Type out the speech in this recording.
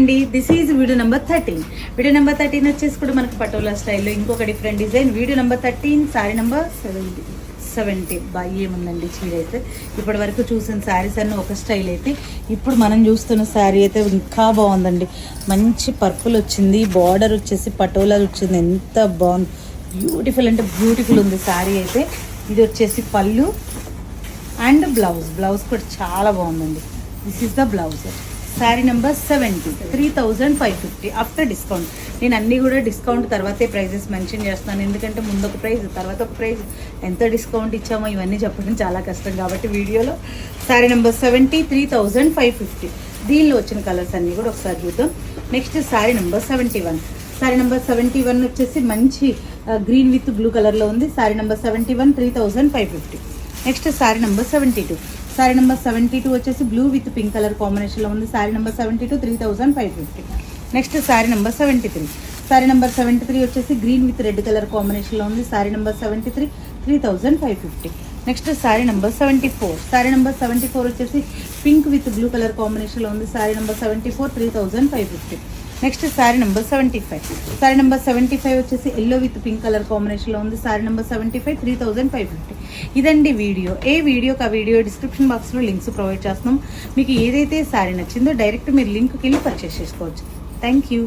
అండి, this is video number 13. Video number 13 వచ్చేసి కూడా మనకు పటోలా స్టైల్లో ఇంకొక different design. Video number 13, sari number 70. బాగా ఏముందండి చీర అయితే. ఇప్పటి వరకు చూసిన శారీస్ అన్నీ ఒక స్టైల్ అయితే, ఇప్పుడు మనం చూస్తున్న శారీ అయితే ఇంకా బాగుందండి. మంచి పర్పుల్ వచ్చింది, బార్డర్ వచ్చేసి పటోలా వచ్చింది. ఎంత బాగుంది, బ్యూటిఫుల్ అంటే బ్యూటిఫుల్ ఉంది శారీ అయితే. ఇది వచ్చేసి పళ్ళు అండ్ బ్లౌజ్ కూడా చాలా బాగుందండి. This is the blouse. Sari number 70, 3550 after discount. నేను అన్నీ కూడా డిస్కౌంట్ తర్వాతే ప్రైజెస్ మెన్షన్ చేస్తున్నాను, ఎందుకంటే ముందు ఒక ప్రైజ్ తర్వాత ఒక ప్రైజ్, ఎంత డిస్కౌంట్ ఇచ్చామో ఇవన్నీ చెప్పడం చాలా కష్టం కాబట్టి వీడియోలో. శారీ నెంబర్ 70, 3550. దీనిలో వచ్చిన కలర్స్ అన్నీ కూడా ఒకసారి చూద్దాం. Next sari number 71. Sari number 71 వచ్చేసి మంచి గ్రీన్ విత్ బ్లూ కలర్లో ఉంది. Sari number 71, 3550. Next sari number 72. Sari number 72 వచ్చేసి బ్లూ విత్ పింక్ కలర్ కాంబినేషన్లో ఉంది. Sari number 72, 3550. Next sari number 73. Sari number 73 వచ్చేసి గ్రీన్ విత్ రెడ్ కలర్ కాంబినేషన్లో ఉంది. Sari number 73, 3550. Next sari number 74. Sari number 74 వచ్చేసి పింక్ విత్ బ్లూ కలర్ కాంబినేషన్లో ఉంది. Sari number 74, 3550. Next sari number 75. Sari number 75 వచ్చేసి ఎల్లో విత్ పింక్ కలర్ కాంబినేషన్లో ఉంది. శారీ నెంబర్ 75, 3550. ఇదండి వీడియో. ఏ వీడియోకి ఆ వీడియో డిస్క్రిప్షన్ బాక్స్లో లింక్స్ ప్రొవైడ్ చేస్తున్నాం. మీకు ఏదైతే శారీ నచ్చిందో డైరెక్ట్ మీరు లింక్కి వెళ్ళి పర్చేస్ చేసుకోవచ్చు. Thank you.